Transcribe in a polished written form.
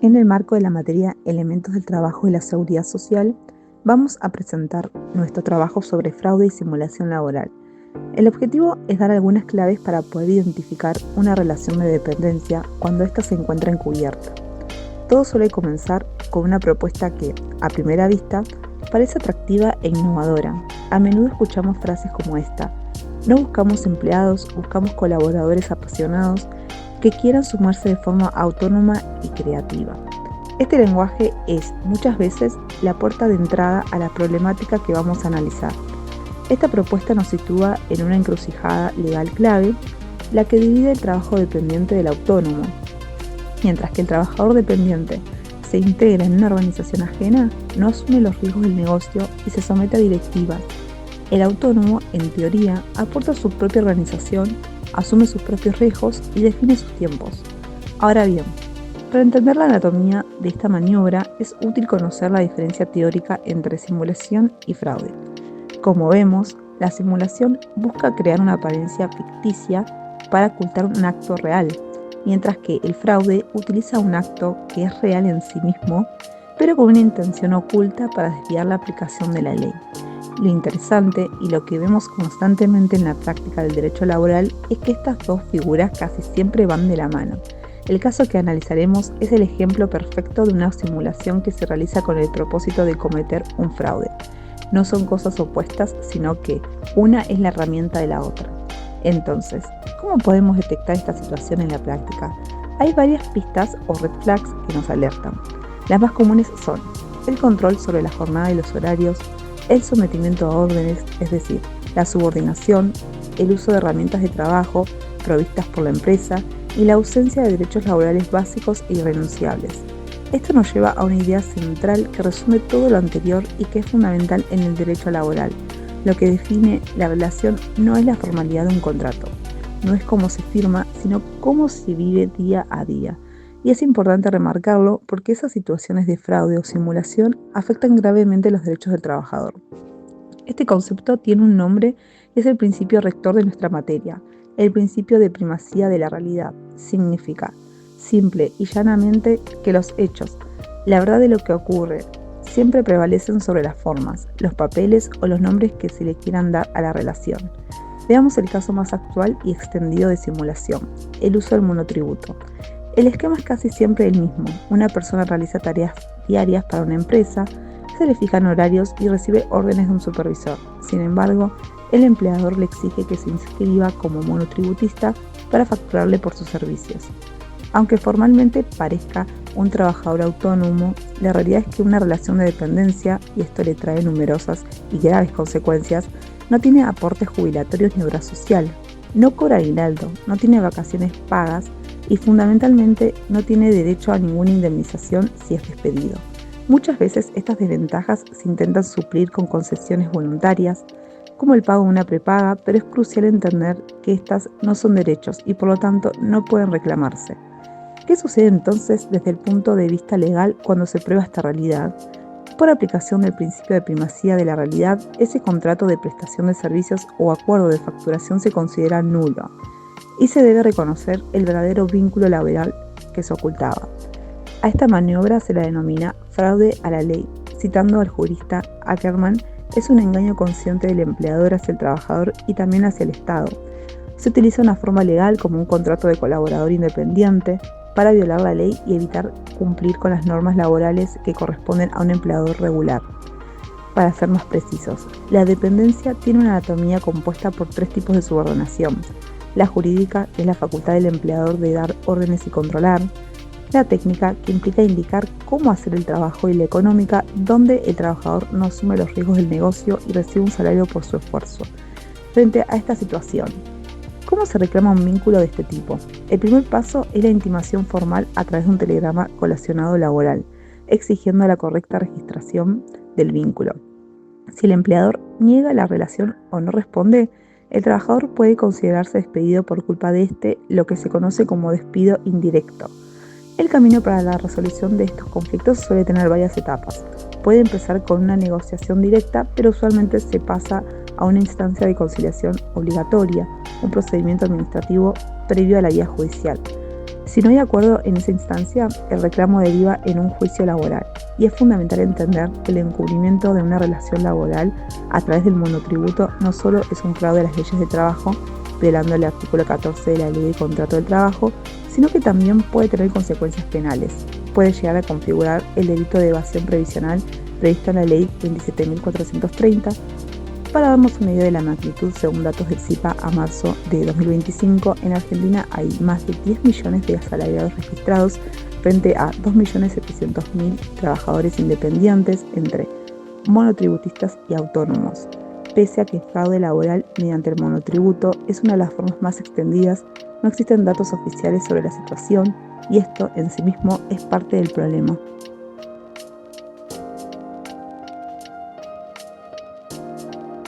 En el marco de la materia Elementos del Trabajo y la Seguridad Social, vamos a presentar nuestro trabajo sobre fraude y simulación laboral. El objetivo es dar algunas claves para poder identificar una relación de dependencia cuando ésta se encuentra encubierta. Todo suele comenzar con una propuesta que, a primera vista, parece atractiva e innovadora. A menudo escuchamos frases como esta: no buscamos empleados, buscamos colaboradores apasionados que quieran sumarse de forma autónoma y creativa. Este lenguaje es, muchas veces, la puerta de entrada a la problemática que vamos a analizar. Esta propuesta nos sitúa en una encrucijada legal clave, la que divide el trabajo dependiente del autónomo. Mientras que el trabajador dependiente se integra en una organización ajena, no asume los riesgos del negocio y se somete a directivas. El autónomo, en teoría, aporta su propia organización, asume sus propios riesgos y define sus tiempos. Ahora bien, para entender la anatomía de esta maniobra es útil conocer la diferencia teórica entre simulación y fraude. Como vemos, la simulación busca crear una apariencia ficticia para ocultar un acto real, mientras que el fraude utiliza un acto que es real en sí mismo, pero con una intención oculta para desviar la aplicación de la ley. Lo interesante y lo que vemos constantemente en la práctica del derecho laboral es que estas dos figuras casi siempre van de la mano. El caso que analizaremos es el ejemplo perfecto de una simulación que se realiza con el propósito de cometer un fraude. No son cosas opuestas, sino que una es la herramienta de la otra. Entonces, ¿cómo podemos detectar esta situación en la práctica? Hay varias pistas o red flags que nos alertan. Las más comunes son el control sobre la jornada y los horarios, el sometimiento a órdenes, es decir, la subordinación, el uso de herramientas de trabajo provistas por la empresa y la ausencia de derechos laborales básicos e irrenunciables. Esto nos lleva a una idea central que resume todo lo anterior y que es fundamental en el derecho laboral. Lo que define la relación no es la formalidad de un contrato, no es cómo se firma, sino cómo se vive día a día. Y es importante remarcarlo porque esas situaciones de fraude o simulación afectan gravemente los derechos del trabajador. Este concepto tiene un nombre y es el principio rector de nuestra materia, el principio de primacía de la realidad. Significa, simple y llanamente, que los hechos, la verdad de lo que ocurre, siempre prevalecen sobre las formas, los papeles o los nombres que se le quieran dar a la relación. Veamos el caso más actual y extendido de simulación, el uso del monotributo. El esquema es casi siempre el mismo. Una persona realiza tareas diarias para una empresa, se le fijan horarios y recibe órdenes de un supervisor. Sin embargo, el empleador le exige que se inscriba como monotributista para facturarle por sus servicios. Aunque formalmente parezca un trabajador autónomo, la realidad es que una relación de dependencia, y esto le trae numerosas y graves consecuencias, no tiene aportes jubilatorios ni obra social, no cobra aguinaldo, no tiene vacaciones pagas y fundamentalmente no tiene derecho a ninguna indemnización si es despedido. Muchas veces estas desventajas se intentan suplir con concesiones voluntarias, como el pago de una prepaga, pero es crucial entender que estas no son derechos y por lo tanto no pueden reclamarse. ¿Qué sucede entonces desde el punto de vista legal cuando se prueba esta realidad? Por aplicación del principio de primacía de la realidad, ese contrato de prestación de servicios o acuerdo de facturación se considera nulo y se debe reconocer el verdadero vínculo laboral que se ocultaba. A esta maniobra se la denomina fraude a la ley. Citando al jurista Ackerman, es un engaño consciente del empleador hacia el trabajador y también hacia el Estado. Se utiliza una forma legal como un contrato de colaborador independiente para violar la ley y evitar cumplir con las normas laborales que corresponden a un empleador regular. Para ser más precisos, la dependencia tiene una anatomía compuesta por tres tipos de subordinación: la jurídica, que es la facultad del empleador de dar órdenes y controlar; la técnica, que implica indicar cómo hacer el trabajo; y la económica, donde el trabajador no asume los riesgos del negocio y recibe un salario por su esfuerzo. Frente a esta situación, ¿cómo se reclama un vínculo de este tipo? El primer paso es la intimación formal a través de un telegrama colacionado laboral, exigiendo la correcta registración del vínculo. Si el empleador niega la relación o no responde, el trabajador puede considerarse despedido por culpa de lo que se conoce como despido indirecto. El camino para la resolución de estos conflictos suele tener varias etapas. Puede empezar con una negociación directa, pero usualmente se pasa a una instancia de conciliación obligatoria, un procedimiento administrativo previo a la vía judicial. Si no hay acuerdo en esa instancia, el reclamo deriva en un juicio laboral y es fundamental entender que el encubrimiento de una relación laboral a través del monotributo no solo es un fraude a las leyes de trabajo, violando el artículo 14 de la Ley de Contrato del Trabajo, sino que también puede tener consecuencias penales. Puede llegar a configurar el delito de evasión previsional previsto en la Ley 27.430. Para darnos una idea de la magnitud, según datos del CIPA a marzo de 2025, en Argentina hay más de 10 millones de asalariados registrados frente a 2.700.000 trabajadores independientes entre monotributistas y autónomos. Pese a que el fraude laboral mediante el monotributo es una de las formas más extendidas, no existen datos oficiales sobre la situación y esto en sí mismo es parte del problema.